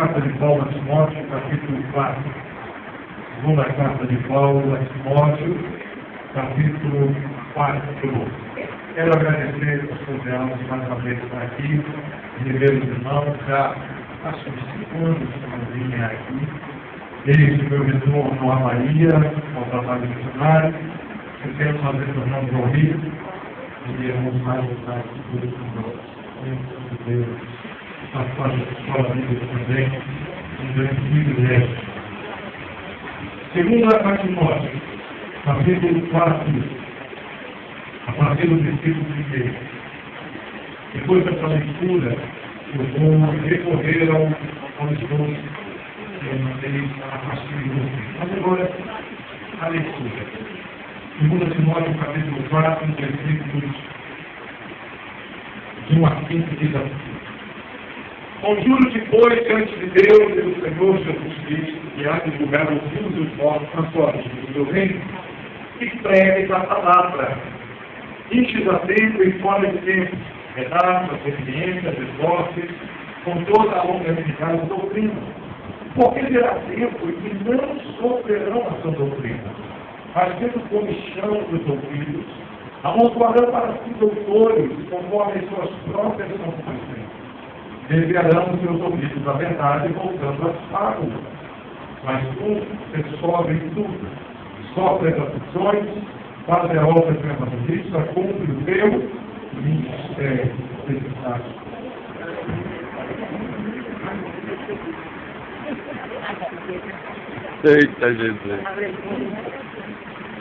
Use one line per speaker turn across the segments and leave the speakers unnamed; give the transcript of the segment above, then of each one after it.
Carta de Paulo a Timóteo, capítulo 4. Segunda carta de Paulo a Timóteo, capítulo 4. Quero agradecer aos convidados mais uma vez estar aqui, rever os irmãos, já acho que 5 anos que não vinha aqui, desde o meu retorno à Bahia, ao trabalho missionário, pretendo fazer tornando ao Rio, e iremos mais voltar aqui por isso de Deus. A parte da escola bíblica também, um grande privilégio. Segunda carta de Timóteo, capítulo 4, a partir do versículo 1. Depois dessa leitura, eu vou recorrer aos dois que eu mandei a partir de vocês. Mas agora, a leitura. Segunda Timóteo, capítulo 4, versículos 1 a 5, diz assim: Conjuro-te, pois, diante de Deus e do Senhor Jesus Cristo, que há de julgar os vivos e os mortos na sua vida do seu reino, que pregues a palavra, enches a tempo e fora de tempo, redatas, experiências, esforços, com toda a longanimidade da doutrina. Porque terá tempo em que não sofrerão a sua doutrina, mas tendo comichão dos ouvidos, amontoarão para si doutores, conforme as suas próprias concupiscências. Desviarão os seus ouvidos da verdade, voltando às fábulas. Mas tu, ser sobre tudo, sofre as aflições, faz a obra de evangelista, cumpre o teu ministério.
Eita, Jesus.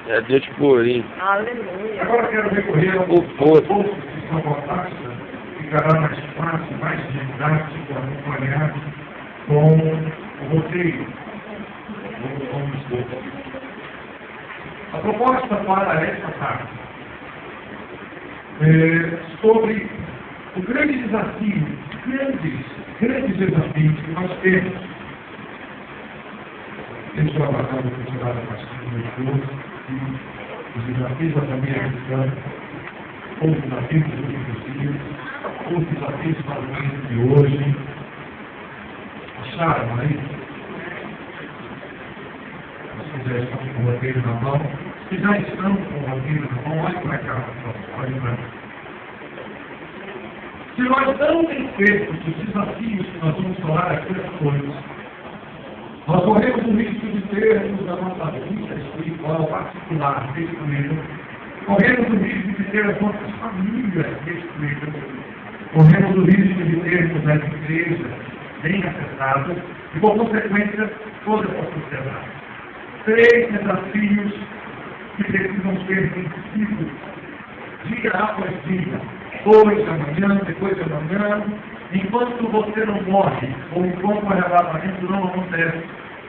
É Deus purinho.
Aleluia. Agora quero recorrer ao posto de São Batista, ficará mais fácil, mais didático, acompanhar com o roteiro. A proposta para esta carta é sobre o grande desafio, grandes desafios que nós temos. Deixa eu aguardar o continuar a partir do meu curso, e os desafios da família cristã, os desafios dos últimos dias, os desafios para o mundo de hoje. Acharam aí? Se quiser estar com o roteiro na mão, se já estão com o roteiro na mão, olhe para cá, olhe para cá. Se nós não vencermos os desafios que nós vamos falar aqui das coisas, nós corremos o risco de termos a nossa vida espiritual particular destruída, corremos o risco de ter as nossas famílias destruídas, corremos o risco de termos as igrejas bem afetadas e, por consequência, toda a sociedade. 3 desafios que precisam ser vencidos dia após dia, hoje, amanhã, depois de amanhã. Enquanto você não morre, ou enquanto o arrebatamento não acontece,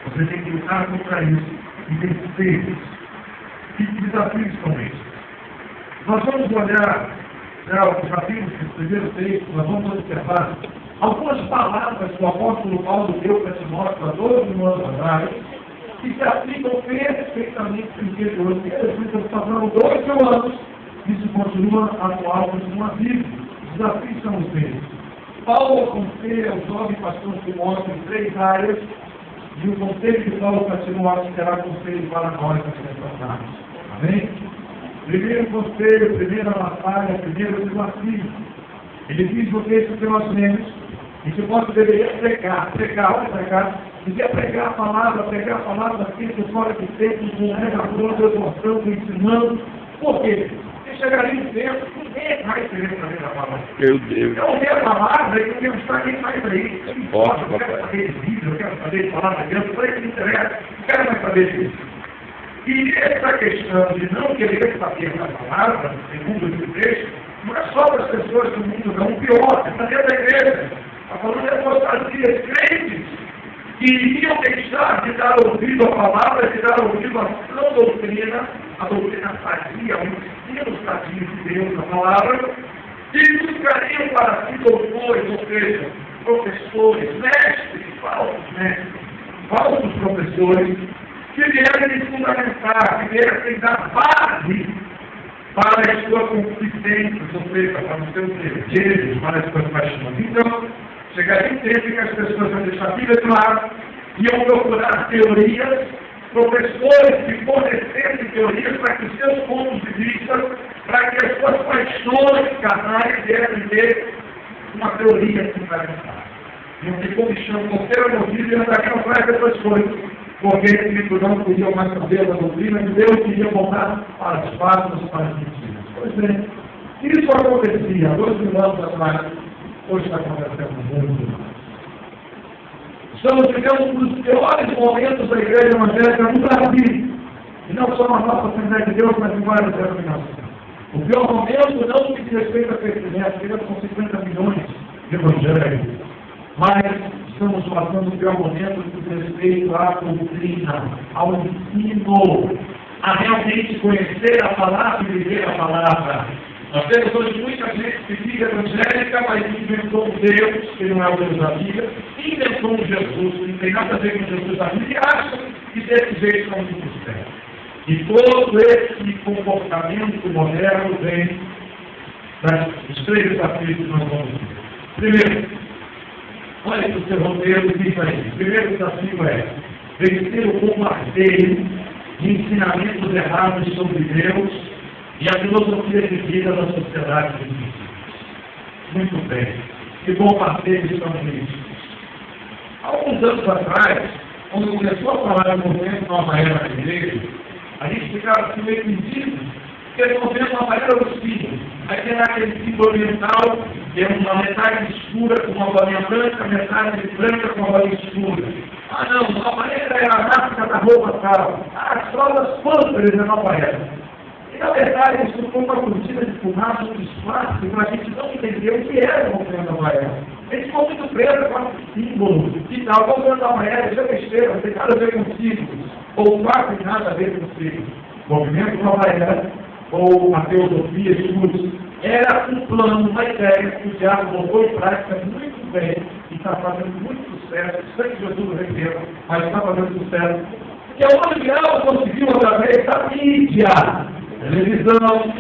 você tem que lutar contra isso e vencer isso. Que desafios são esses? Nós vamos olhar os desafios que primeiro texto, nós vamos observar algumas palavras que o apóstolo Paulo deu para Timóteo há 12 anos atrás, que se aplicam perfeitamente no dia de hoje. Jesus está falando 12 anos, isso continua atual, continua vivo. Os desafios são os mesmos. Paulo aconselha ao jovem pastor Timóteo em 3 áreas, e o conselho de Paulo para Timóteo será conselho para nós nessa tarde. Amém? Primeiro conselho, primeira batalha, primeiro desafio. Ele diz no texto que nós lemos, e Timóteo deveria pregar, olha para cá, devia pregar a palavra sempre fora de tempo, com pregação, exortando, ensinando. Por quê? Chegaria um tempo, ninguém mais querer saber a palavra.
Meu Deus.
Eu ouvi a palavra e eu quero estar quem mais aí.
É forte,
eu quero saber de vídeo, eu quero saber de palavra de Deus, eu falei que me interessa, eu quero mais saber disso. E essa questão de não querer saber da palavra, segundo esse texto, não é só para as pessoas do mundo, não, pior, é para dentro da igreja. Está falando de apostasias crentes que iriam deixar de dar ouvido à palavra, de dar ouvido à sã doutrina, a doutrina sadia, o ensino sadio de Deus, a palavra, e buscariam para si doutores, ou seja, professores, mestres, falsos professores, que vieram lhes fundamentar, que vieram dar base para as suas concupiscências, ou seja, para os seus desejos, para as suas paixões. Então, Chegaria um tempo que as pessoas vão deixar a Bíblia de lado, iam procurar teorias, professores que fornecessem teorias para que os seus pontos de vista, para que as suas paixões carnais devem ter uma teoria fundamental. Não ficou me chamando conselho no vídeo e andaria atrás dessas coisas, porque eles não podiam mais saber da doutrina de Deus queria voltar para as fatos, para as mentiras. Pois bem, isso acontecia há 2000 anos atrás, hoje está acontecendo no mundo. Estamos vivendo um dos piores momentos da igreja evangélica no Brasil, e não só na nossa Assembleia de Deus, mas em várias denominações. O pior momento não no que diz respeito a crescimento, porque são 50 milhões de evangélicos, mas estamos passando o pior momento no que diz respeito à doutrina, ao ensino, a realmente conhecer a palavra e viver a palavra. Nós temos hoje muita gente que fica evangélica, mas inventou um Deus, que não é o Deus da Bíblia, inventou um Jesus, que não tem nada a ver com Jesus da Bíblia, e acha que desse jeito são muito certos. E todo esse comportamento moderno vem dos três desafios que nós vamos ver. Primeiro, olha que o seu roteiro diz aí. O primeiro desafio é vencer o bombardeio de ensinamentos errados sobre Deus e a filosofia de vida da sociedade de Cristo. Muito bem. Que bombardeio estamos nisso. Há alguns anos atrás, quando começou a falar do movimento Nova Era na igreja, a gente ficava assim meio pedido, porque o movimento Nova Era era o símbolo. Aí tem aquele símbolo oriental, tem uma metade escura com uma bolinha branca, metade branca com uma bolinha escura. Ah não, Nova Era é a marca da roupa tal. Ah, só das pântanas é Nova Era. Na verdade, isso foi uma cortina de fumaça, um disfarce, para a gente não entender o que era o movimento Nova Era. A gente ficou muito preso com esse símbolo e tal. O movimento Nova Era, isso é besteira, não tem nada a ver com símbolos, ou quase nada a ver com símbolos. O movimento Nova Era, ou a teosofia de Luz, era um plano, uma ideia que o diabo botou em prática muito bem e está fazendo muito sucesso, sem Jesus recebeu, mas está fazendo sucesso. Que o diabo conseguiu através da mídia. Televisão,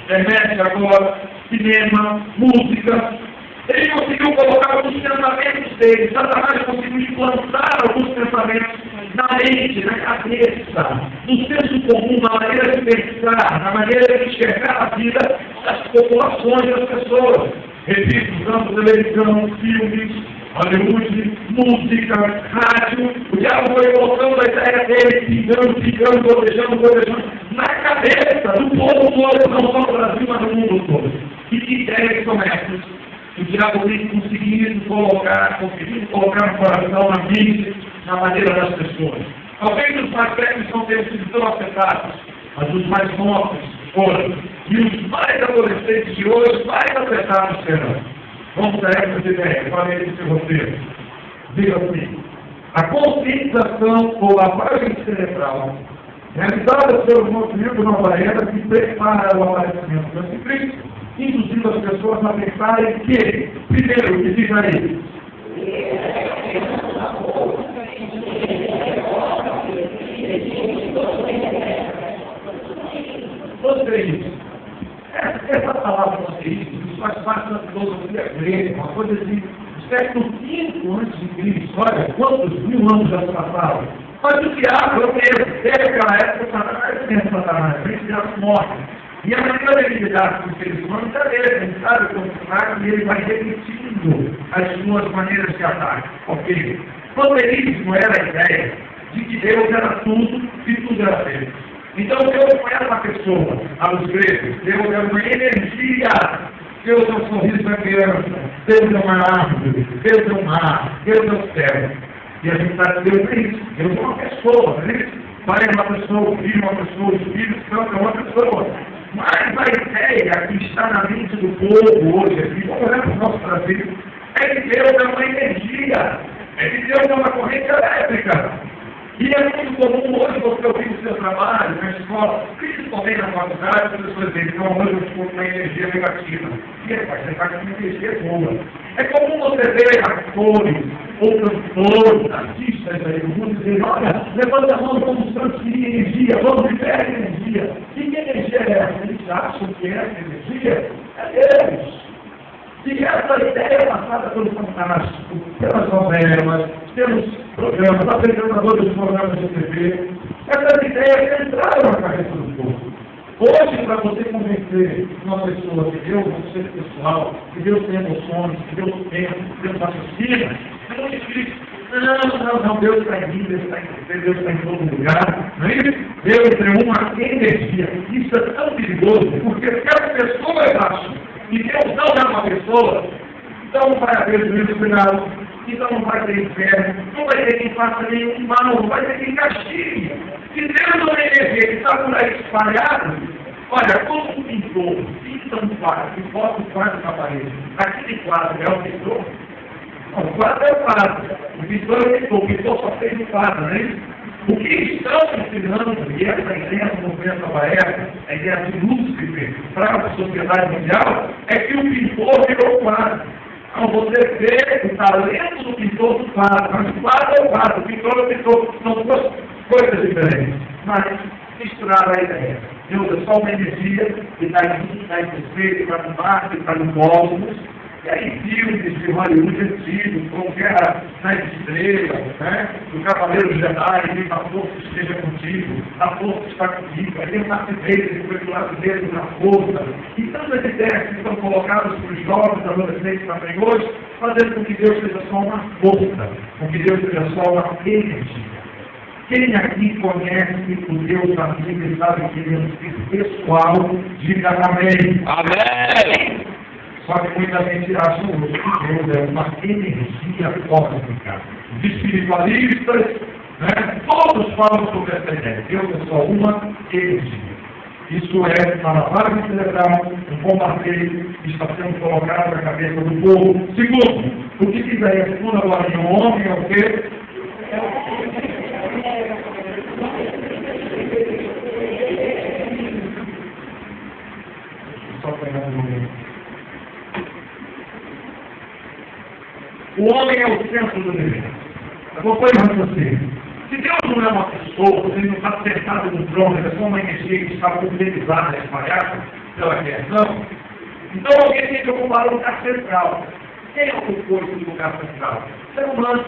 internet agora, cinema, música. Ele conseguiu colocar alguns pensamentos dele. Satanás conseguiu implantar alguns pensamentos na mente, na cabeça, no senso comum, na maneira de pensar, na maneira de enxergar a vida das populações, das pessoas. Repito, usando televisão, filmes, Hollywood, música, rádio. O diabo foi colocando a ideia dele, ficando, gotejando, na cabeça do povo todo, não só no Brasil, mas no mundo todo. E que ideias são essas? O diabo tem conseguido colocar no coração, na mente, na maneira das pessoas. Talvez os mais velhos não tenham sido tão afetados, mas os mais novos foram. E os mais adolescentes de hoje, mais afetados serão. Vamos a essas ideias, falei desse roteiro. Diga assim, a conscientização ou lavagem cerebral realizada pelo movimento Nova Era que prepara o aparecimento do Anticristo, induzindo as pessoas a pensarem que, primeiro, o que diz aí? Isso. Essa palavra conceito, isso faz parte da filosofia grega, uma coisa assim, do século V a.C. Olha, quantos mil anos já se passaram? Mas o diabo, eu mesmo, desde aquela época, Satanás, ele já morre. E a maneira de lidar com os seres humanos é ele, ele sabe como e ele vai repetindo as suas maneiras de ataque. Ok? O panteísmo era a ideia de que Deus era tudo e tudo era Deus. Então Deus não era uma pessoa, aos gregos, Deus é uma energia. Deus é um sorriso da criança, Deus é uma árvore, Deus é um mar, Deus é o céu. E a gente sabe que Deus é isso, Deus é uma pessoa, não é isso? Pai é uma pessoa, o filho é uma pessoa, o Espírito Santo é uma pessoa. Mas a ideia que está na mente do povo hoje, aqui, vamos olhar para o nosso Brasil, é que Deus é uma energia, é que Deus é uma corrente elétrica. E é muito comum hoje você ouvir no seu trabalho, na escola, principalmente na faculdade, as pessoas dizem, então hoje eu estou com uma energia negativa. E é, você está com uma energia boa. É comum você ver atores, ou cantores, artistas aí no mundo, dizendo, olha, levanta a mão, vamos transferir energia, vamos viver energia. E que energia é essa? Eles acham que essa energia é Deus. E essa ideia passada pelo Fantástico, pelas novelas, pelos programas, apresentadores dos programas de TV, essas ideias entraram na cabeça do povo. Hoje, para você convencer uma pessoa que Deus é um ser pessoal, que Deus tem emoções, que Deus pensa, que Deus raciocina, não diz, não, Deus está em mim, Deus está em você, Deus está em todo lugar. Não é isso? Deus é uma energia. Isso é tão perigoso, porque se as pessoas acham que Deus não é uma pessoa, então não vai haver juízo final, então não vai ter inferno, não vai ter quem faça nenhum mal, não vai ter quem castigue. Se Deus não é energia que está por aí espalhado, olha, como um pintor pinta um quadro e bota o quadro na parede, aquele quadro é o pintor? Não, o quadro é o quadro, o pintor é o pintor só fez o quadro, não é isso? O que estão ensinando, e essa ideia do movimento nova época, a ideia de Lúcifer para a sociedade mundial, é que o pintor virou o quadro. Então você vê o talento do pintor do quadro, mas o quadro é o quadro, o pintor é o pintor, são duas coisas diferentes, mas misturar a ideia. Deus é só uma energia que está em mim, está em você, que está no mar, que está no cosmos. E aí filmes de Hollywood antigos, como Guerra nas Estrelas, né? Do Cavaleiro Jedi, que a força esteja contigo, a força está comigo, aí tem o Darth Vader, que foi do lado dele na força. E tantas ideias que são colocadas para os jovens, adolescentes também hoje, fazendo com que Deus seja só uma força, com que Deus seja só uma energia. Quem aqui conhece o Deus da Bíblia e sabe que ele é um espírito pessoal, diga amém.
Amém!
Só que muita gente acha que Deus é uma energia cósmica. Os espiritualistas, né, todos falam sobre essa ideia. Deus é só uma energia. Isso é, para vários celebrar um bombardeio que está sendo colocado na cabeça do povo. Segundo, o que quiser, segundo agora de um homem, é o quê? Só pegar um momento. O homem é o centro do universo. Acompanhe o raciocínio. Se Deus não é uma pessoa, se ele não está sentado no trono, ele é só uma energia que está pulverizada, espalhada pela criação, então alguém tem que ocupar o lugar central. Quem ocupou esse lugar central? O ser humano.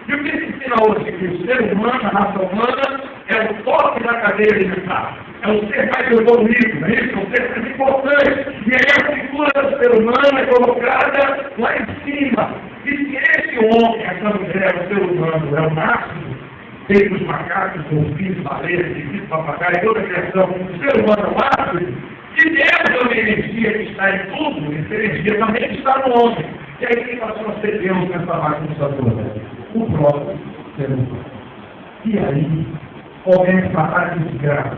E o que se ensina hoje? Que o ser humano, a raça humana, é o toque da cadeia alimentar. É o ser mais evoluído, não é isso? É o ser mais importante. E aí a figura do ser humano é colocada lá em cima. E se esse homem, essa mulher, o ser humano, é o máximo, feito os macacos, golfinhos, baleias, bichos, papagaios, toda a criação, o ser humano é o máximo, e Deus é uma energia que está em tudo, essa energia também está no homem. E aí quem passou a ser Deus nessa bagunça toda? O próprio ser humano. E aí começa a desgraça,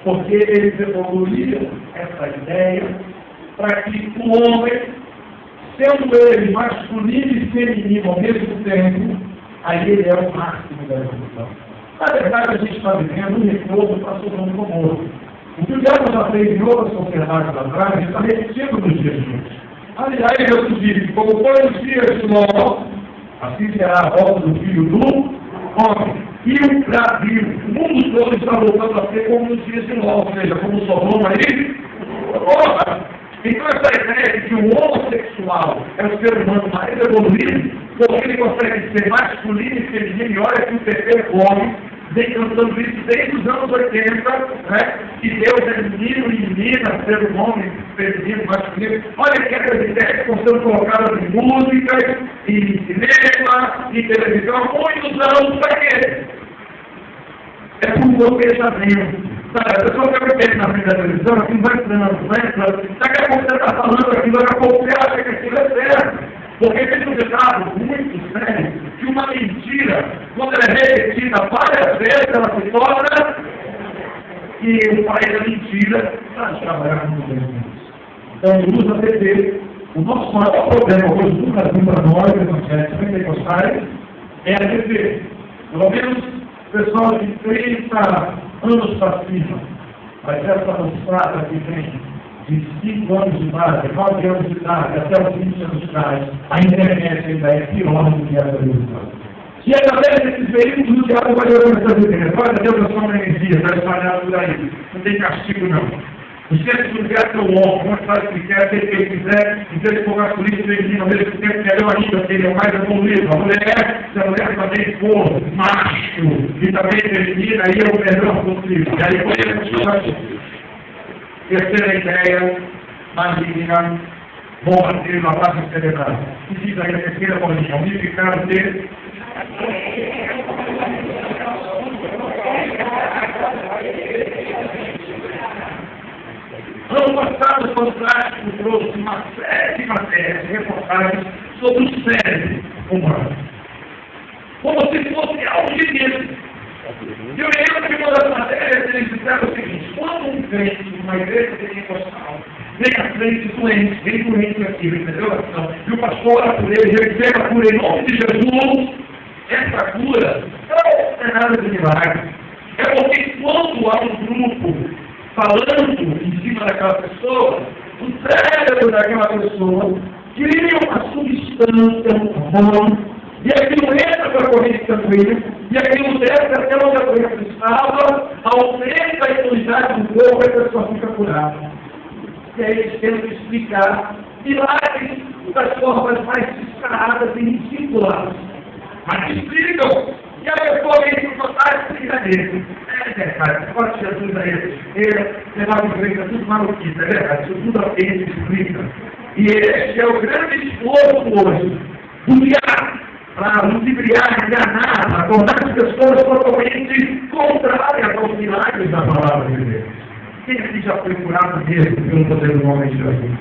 porque eles evoluíram essa ideia para que o homem, sendo ele masculino e feminino ao mesmo tempo, aí ele é o máximo da evolução. Na verdade, a gente está vivendo um retorno para todo mundo como outro. O que o diabo já fez em outras sociedades atrás, está repetindo nos dias de hoje. Aliás, Jesus disse, como foi os dias de Noé, assim será a volta do Filho do Homem. E o Brasil, o mundo todo está voltando a ser como nos dias de Noé, ou seja, como Sodoma aí. Então essa ideia de que o homossexual é o ser humano mais evoluído, porque ele consegue ser masculino e feminino, e olha que o PP homem vem cantando isso desde os anos 80, né? Que Deus é menino e menina, ser homem, feminino, masculino. Olha que essas ideias estão sendo colocadas em músicas, em cinema, em televisão, há muitos anos. Para quê? É por um pensamento. A pessoa que vai ver na frente da televisão, aquilo vai entrando, daqui a pouco você está falando aquilo, daqui a pouco você acha que aquilo é certo. Porque tem um ditado muito sério que uma mentira, quando ela é repetida várias vezes, ela se torna e o pai da mentira para trabalhar com os mesmos. Então, usa a TV. O nosso maior problema hoje do Brasil para nós, evangélicos pentecostais, é a TV. Pelo menos o pessoal de 30 anos para cima, mas essa moçada que tem de 5 anos de idade, 9 anos de idade, até os 20 anos de idade, a internet ainda é pior do que a televisão. E através desses veículos, o diabo vai olhando essas ideias. Olha, Deus é só uma energia, está espalhado por aí. Não tem castigo, não. O centro do lugar é o ombro, como faz o que quer, se ele quiser, e se ele for gasolina, ele ao mesmo tempo melhor ainda, ele é o mais evoluído. A mulher, se a mulher também for macho, e também feminina, aí é o melhor possível. E aí podemos terceira ideia, maligna, bombardeio na base cerebral. E diz aí a terceira bolinha, unificar o ter. Ano passado, o Fantástico trouxe uma série de matérias, reportagens sobre o cérebro humano. Como se fosse algo de Deus. E eu lembro que uma das matérias eles disseram o seguinte: quando um crente de uma igreja pentecostal vem à frente doente, vem doente aqui, entendeu? E o pastor ora por ele, ele recebe a cura em nome de Jesus, essa cura não é nada de milagre. É porque quando há um grupo falando em cima daquela pessoa, o cérebro daquela pessoa cria uma substância, um hormônio, e aquilo entra para a corrente sanguínea, e aquilo desce até onde a doença estava, aumenta a imunidade do corpo e a pessoa fica curada. E aí eles tentam explicar milagres das formas mais descaradas e ridículas. Mas explicam. E a pessoa vem para o Fantástico e fica nele. É verdade, pode Jesus aí. Ele levava a igreja tudo maluquice, é verdade. Isso tudo alguém explica. E esse é o grande esforço hoje. Para ludibriar, enganar, para tornar as pessoas totalmente contrárias aos milagres da palavra de Deus. Quem aqui já foi curado mesmo pelo poder do nome de Jesus?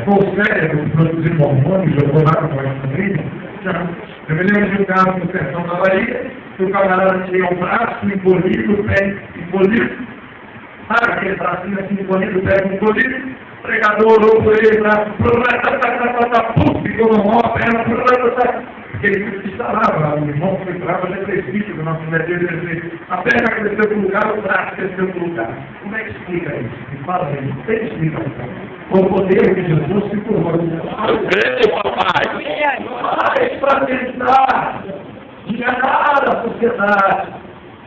Foi o cérebro produzindo hormônios, jogou lá para a família? Eu me lembro de um caso no sertão da Bahia, que o camarada tinha um braço encolhido, o pé encolhido, sabe aquele bracinho assim encolhido, o pé encolhido, o pregador olhou por ele, ficou no mão, a perna, ele instalava, o irmão foi bravo, ele é presbítero do nosso médico, a perna cresceu para o lugar, o braço cresceu para o lugar. Como é que explica isso? Me fala aí, você explica com o poder de Jesus se curou. Mas para tentar enganar a sociedade,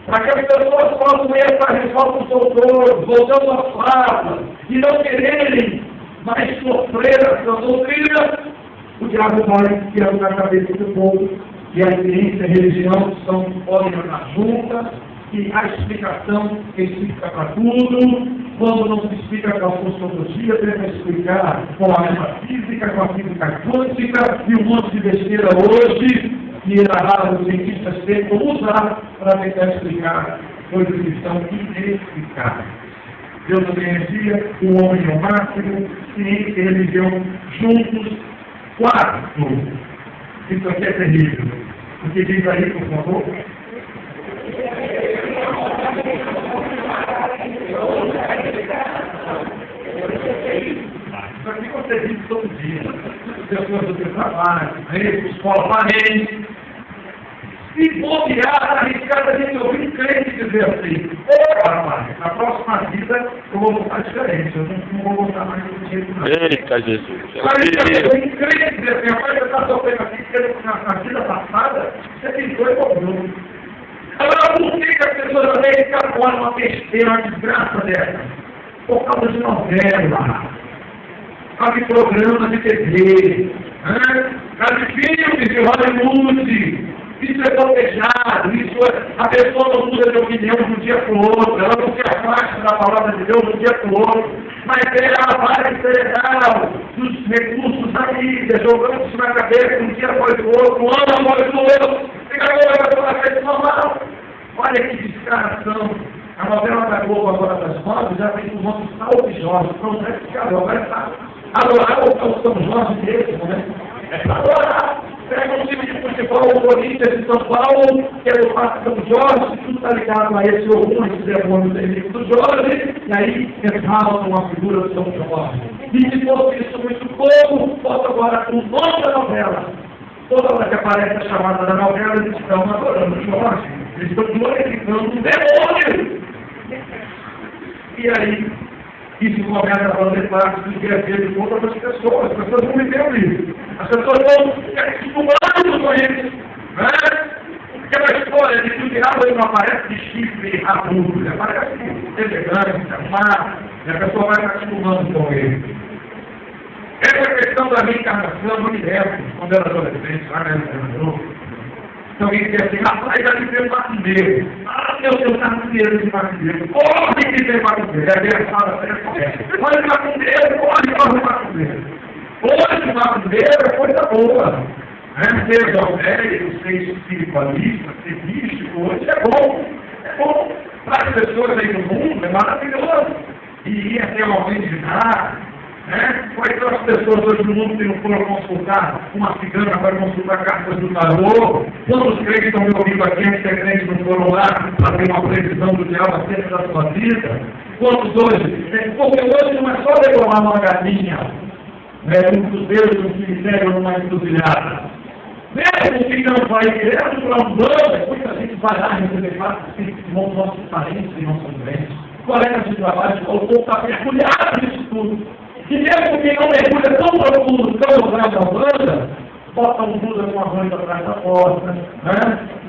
para que as pessoas possam ir para a reforma dos doutores, voltando à fala, e não quererem mais sofrer essa doutrina, o diabo vai enfiando na cabeça do povo, e a ciência e a religião podem andar juntas, e a explicação explica para tudo. Quando não se explica com a cosmologia, deve explicar com a metafísica, com a física quântica, e um monte de besteira hoje, que os cientistas tentam usar para tentar explicar coisas que são inexplicáveis. Deus a energia, o homem é o máximo, ciência e religião juntos. Quarto, isso aqui é terrível. O que diz aí, por favor? Isso aqui você diz todo dia. Pessoas do seu trabalho, escola, parentes. Se bobear, arriscar a gente ouvir crente dizer assim: rapaz, na próxima vida eu vou voltar diferente, eu não vou voltar mais do jeito não.
Eita, Jesus.
Aí crente dizer assim: rapaz, você está sofrendo aqui, porque na vida passada você tentou e cobrou. Agora, por que as pessoas às vezes ficam com uma besteira, uma desgraça dessa? Por causa de novela, por causa de programas de TV, por causa de filmes de Hollywood. Isso é planejado, a pessoa não muda de opinião de um dia para o outro, ela não se afasta da palavra de Deus de um dia para o outro, mas ela vai ser legal dos recursos da mídia, jogando isso na cabeça de um dia após o outro, um ano após o outro, fica agora fez normal. Olha que descaração. A novela da Globo agora das 9 já tem um nome de Salve Jorge, pronto, é que agora está adorar o São Jorge mesmo, né? É para adorar. Pega um time de futebol, o Corinthians de São Paulo, que é do Parque São Jorge, tudo está ligado a esse orgulho de demônio do Jorge, e aí exalam uma figura do São Jorge. E se fosse isso muito pouco, bota agora o nome da novela. Toda hora que aparece a chamada da novela, eles estão adorando o Jorge, eles estão glorificando um demônio. E aí, isso começa a fazer parte do dia a dia de todas as pessoas não entendem isso. As pessoas vão acostumando com isso, né? Aquela história de que o diabo não aparece de chifre rabudo, aparece elegante, arrumado, E a pessoa vai se acostumando com ele. Essa questão da reencarnação, eu me lembro, quando eu era adolescente, lá na então alguém dizia assim, rapaz, já me veio macumbeiro. Ah, meu Deus, tá com medo de macumbeiro. Corre que tem macumbeiro. É engraçado até olha macumbeiro, corre macumbeiro. Hoje macumbeiro é coisa boa. Ser evangélico, ser espiritualista, ser místico, hoje é bom. É bom. Para as pessoas aí do mundo é maravilhoso. E ir até uma meditar. Quais são as pessoas hoje no mundo que não foram consultar uma cigana para consultar cartas do tarô? Quantos crentes estão me ouvindo aqui, que crentes não foram lá para ter uma previsão do diabo acerca da sua vida? Quantos hoje? Porque hoje não é só declamar uma galinha, um cruzeiro de um cemitério numa encruzilhada. Mesmo que não vai direto para um banco, muita gente vai lá receber nossos parentes e nossos crentes. Colegas de trabalho, o povo está mergulhado nisso tudo. E mesmo quem não mergulha tão profundo, tão atrás da banda, bota um Buda com a banda atrás da porta,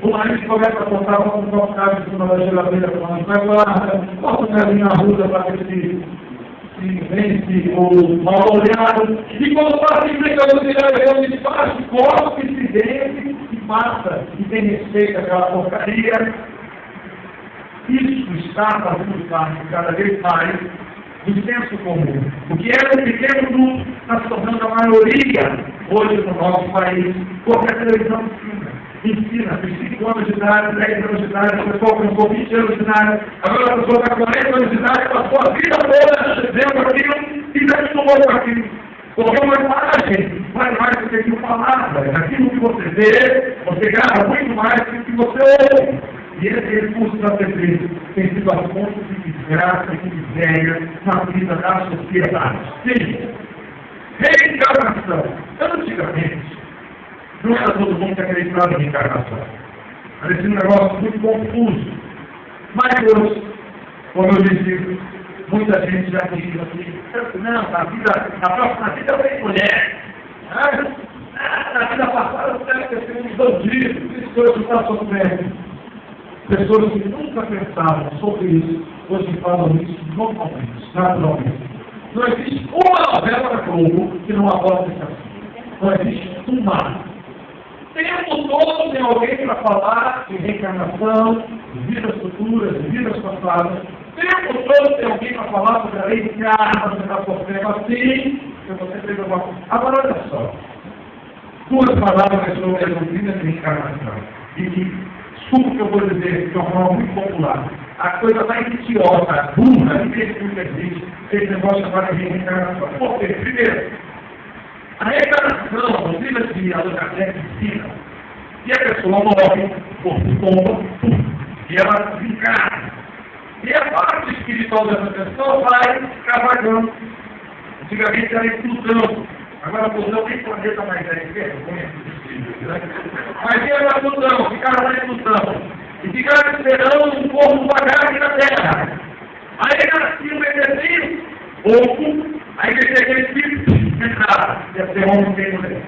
O marido começa a comprar, bota um copo de em cima da geladeira para não guarda, bota um galinho na rua para ver se vence o mal olhado. E quando passa em frente ao lugar, ele faz, cospe, se vence e passa. E tem respeito àquela porcaria. Isso está fazendo parte cada vez mais do senso comum. O que era um pequeno grupo está se tornando a maioria hoje no nosso país, porque a televisão ensina, com 5 anos de idade, 10 anos de idade, a pessoa com 20 anos de idade, agora a pessoa está com 40 anos de idade, passou a vida toda vendo aquilo e já acostumou com aquilo. Porque uma imagem vale mais do que aquilo palavras. Aquilo que você vê, você grava muito mais do que você ouve. E esse curso da TV tem sido a fonte de desgraça e de miséria na vida da sociedade. Sim, reencarnação. Antigamente, não era todo mundo que acreditava em reencarnação. Parecia um negócio muito confuso. Mas hoje, como eu disse, muita gente já diz assim, não, na próxima vida eu tenho mulher. Na vida passada eu quero que seja um bandido, isso hoje está sofrendo. Pessoas que nunca pensaram sobre isso, hoje falam isso normalmente, naturalmente. Não existe uma novela da Globo que não aborda esse assunto. Não existe uma. O tempo todo tem alguém para falar de reencarnação, de vidas futuras, de vidas passadas. O tempo todo tem alguém para falar sobre a lei de karma, você está sofrendo assim, você fez alguma coisa. Agora olha só. 2 palavras sobre a doutrina de reencarnação. E desculpa que eu vou dizer, que é uma forma muito popular. A coisa mais idiota, burra, que existe, esse negócio agora de reencarnação. Por quê? Primeiro, a reencarnação, os livros de Allan Kardec ensina que a pessoa morre, o corpo tomba, e ela desencarna. E a parte espiritual dessa pessoa vai cavagando. Antigamente era em Plutão. Agora Plutão tem planeta mais velho que eu conheço. Mas ia para Plutão, ficaram lá em Plutão. E ficaram esperando um povo vagar aqui na Terra. Aí nascia um bebezinho, oco, aí descia aquele espírito, entrava. Ia ser homem sem mulher.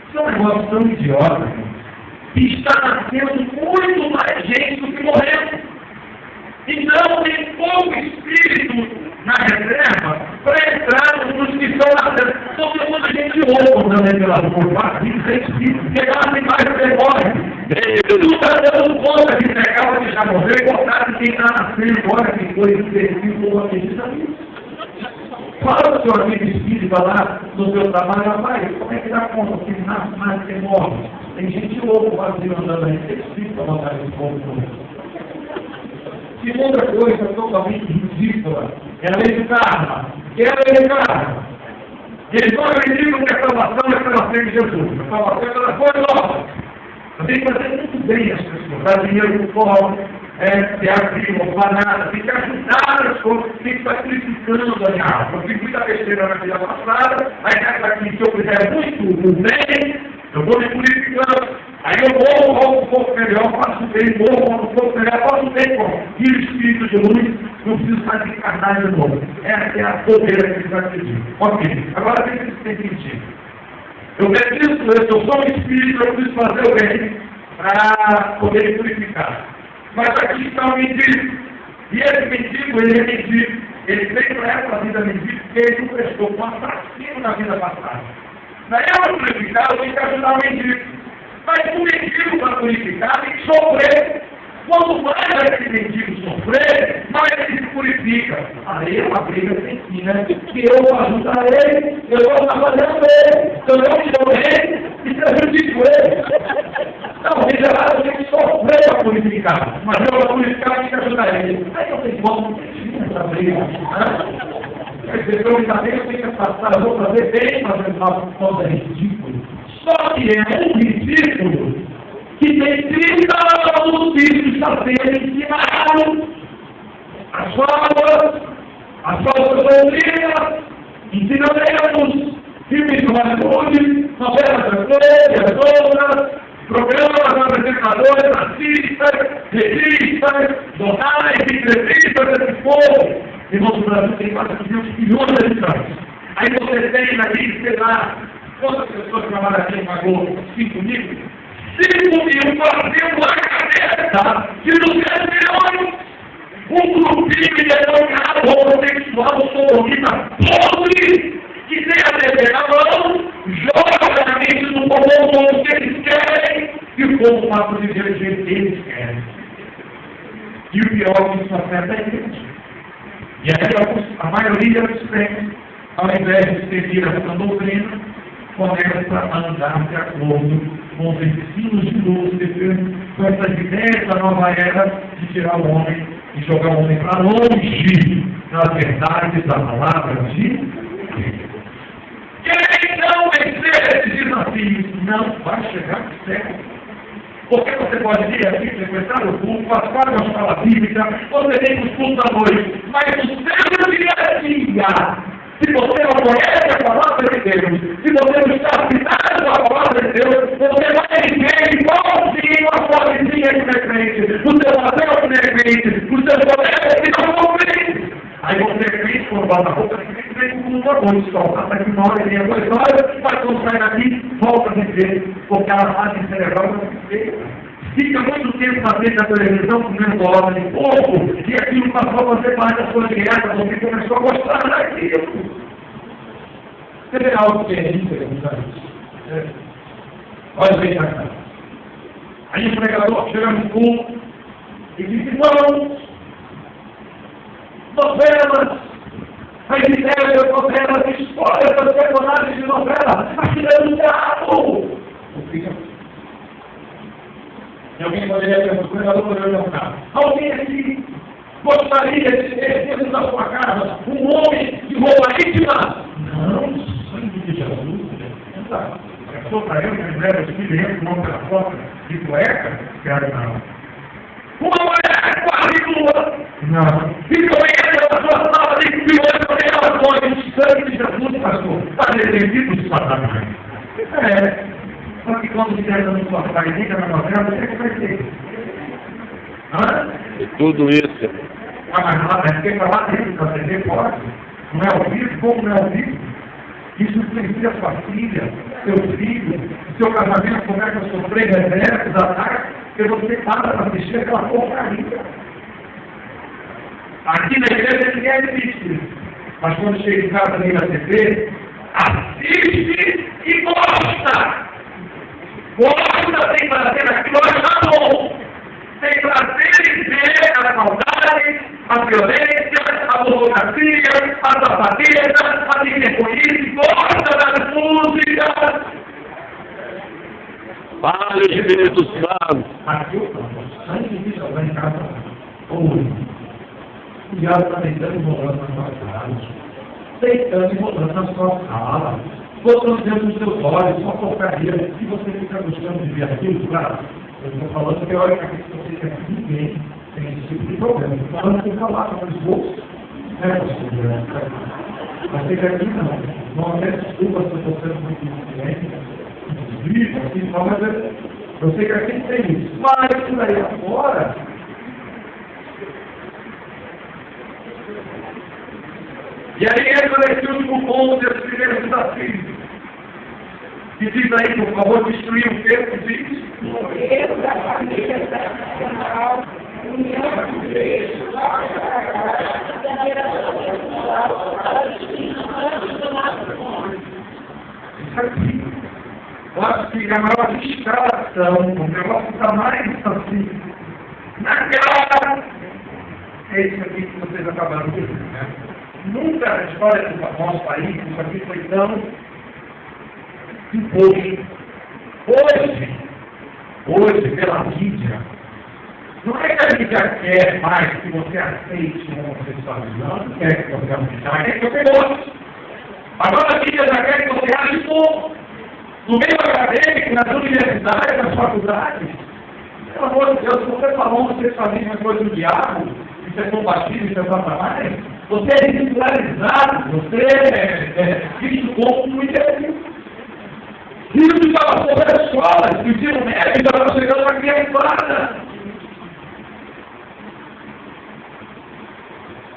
Isso é um negócio tão idiota, que está nascendo muito mais gente do que morrendo. Então tem pouco espírito na reserva para entrar nos que estão na reserva. Todo mundo a gente louco também pela rua, pegaram mais do que morre. Tu está dando conta de pegar o que já morreu e botar de quem está nascendo agora, que foi o perfil ou acredita nisso. Fala o seu amigo espírita lá no seu trabalho, rapaz, como é que dá conta que nasce mais do que morre? Tem gente louco vazio andando aí, tem espírito para botar esse povo. Segunda coisa totalmente ridícula é a lei do karma. Que é a lei do karma? Eles não acreditam que a salvação é pela fé de Jesus. A salvação é pela coisa nova. Tem que fazer muito bem as pessoas. Dar dinheiro por fora, se abrir, não falar nada. Tem que ajudar as coisas. Tem que estar sacrificando a alma. Eu fiz muita besteira na vida passada. Aí nessa aqui, se eu fizer muito bem, eu vou me purificando. Aí eu volto um pouco melhor, faço bem, volto um pouco melhor, faço bem, e o espírito de luz, não preciso mais encarnar de novo. Essa é a poder que ele vai pedir. Ok, agora tem que ser sentido. Eu preciso, eu sou um espírito, eu preciso fazer o bem para poder me purificar. Mas aqui está um mendigo. E esse mendigo, ele é mendigo. Ele veio para essa vida medíocre porque ele não prestou com um assassino na vida passada. Daí ela purificada, tem que ajudar o mendigo. Mas o mendigo para purificar tem que sofrer. Quanto mais esse mendigo sofrer, mais ele se purifica. Aí é uma briga sem fim, né? Que eu vou ajudar ele, eu vou trabalhando ele, então eu sou ele e prejudico ele. Não, em geral eu tenho que sofrer para purificar, mas eu vou purificar e tenho que ajudar ele. Aí eu tenho como essa briga. Né? Quer dizer, eu tenho que passar, eu vou fazer bem, mas eu faço coisa ridícula. Só que é um ridículo que tem 30 anos que está sendo ensinado as falsas doutrinas, ensinamentos, filmes de juventude, novelas brasileiras, programas, apresentadores, artistas, revistas, jornais, entrevistas desse povo. Irmãos do Brasil tem quase 500 milhões de habitantes. Aí você tem ali, sei lá, quantas pessoas trabalham aqui pagou 5 mil? 5 mil fazendo a cabeça de 200 milhões. Um grupinho de advogado homossexual sodomita podre que tem a TV na mão, joga na mente do povo que eles querem e o povo passa a viver do jeito que eles querem. E o pior é que isso afeta a igreja. E aí a maioria dos crentes, ao invés de seguir essa doutrina, começa a andar de acordo com os ensinos de Lúcifer, com essas ideias da nova era de tirar o homem e jogar o homem para longe das verdades da palavra de Deus. Quem não vencer esses desafios não vai chegar no céu. Porque você pode vir aqui, frequentar o culto, participar de uma escola bíblica, você tem os cultos à noite, mas o seu dia a dia, se você não conhece a palavra de Deus, se você não está citado com a palavra de Deus, você vai viver igualzinho a sua vizinha que não é crente, o seu patrão que não é crente, os seus colegas que não são crentes. Aí você é crente, quando bota a roupa, você vem com uma noite só, até que uma hora e meia, 2 horas, mas quando sai daqui, volta a viver, porque ela faz cerebral para viver. Fica muito tempo na frente da televisão comendo bola de pouco, e aquilo passou a fazer parte da sua dieta, você começou a gostar daquilo. Você vê algo que é interessante. Olha bem pra cá. Aí o pregador chega no culto e diz: irmãos, novelas, mas ideias, novelas, histórias, personagens de novela, aquilo é um teatro. E alguém poderia ter um pregador por perguntar: alguém aqui gostaria de ter dentro da sua casa um homem de roupa íntima? Não, sangue de Jesus. Sou para eu que leva de dentro, uma pela porta de cueca? Quero não. Uma mulher quase nua? Não. Fica bem na sua sala de relações, sangue de Jesus, pastor. Está defendido de Satanás. Só que quando você entra no sua pai e entra na novela, você que vai ter.
É tudo isso.
Mas lá, tem que falar dentro da TV, pode. Não é ao vivo, como não é ao vivo. Isso influencia sua filha, seu filho, seu casamento começa a sofrer reversos, ataques, porque você para para assistir aquela porcaria. Aqui na igreja ninguém assiste, mas quando chega em casa ali na TV, assiste e gosta! Gosta, tem prazer naquilo, é bom! Tem prazer em ver a maldade, a violência, a pornografia, a safadeza, a delinquência, gosta das músicas.
Fale o Espírito Santo.
Aqui o sangue de Jesus vai em casa hoje. O diabo está deitando e rolando na sua casa. Deitando e rolando na sua sala. Botando dentro dos seus olhos, só porcaria. Se você fica gostando de ver aquilo, claro, eu estou falando teoricamente que você quer que ninguém tem esse tipo de problema. Estou falando que falar com os bolsos, é possível. Mas tem que aqui não é desculpa se eu estou sendo muito influente, vivo, assim, mas eu sei que aqui tem isso. Mas isso daí afora, e aí entra nesse último ponto desse primeiro desafio. Que diz aí, por favor, destruir o que diz?
Morrer da família tradicional, união de igreja,
Isso aqui. Eu acho que a maior distração, o negócio está mais assim, naquela. É isso aqui que vocês acabaram de ver, né? Nunca na história do nosso país isso aqui foi tão imposto. Hoje, pela mídia, não é que a mídia quer mais que você aceite uma homossexualidade, não quer que você aceite, ela quer que você goste. Agora a mídia já quer que você ache pouco. No meio acadêmico, nas universidades, nas faculdades. Pelo amor de Deus, se você falou homossexualismo é coisa do diabo, isso é compatível, isso é satanás, você é ridicularizado, você é visto como um imbecil. Isso estava sobre a escola, o ensino médio estava chegando para criançada.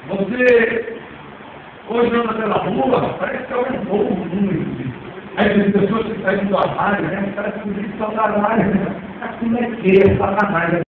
Você, hoje anda pela rua, parece que aumentou o número. Aí as pessoas que saem do armário, né? Parece que estão no armário, né? Como é que é Satanás?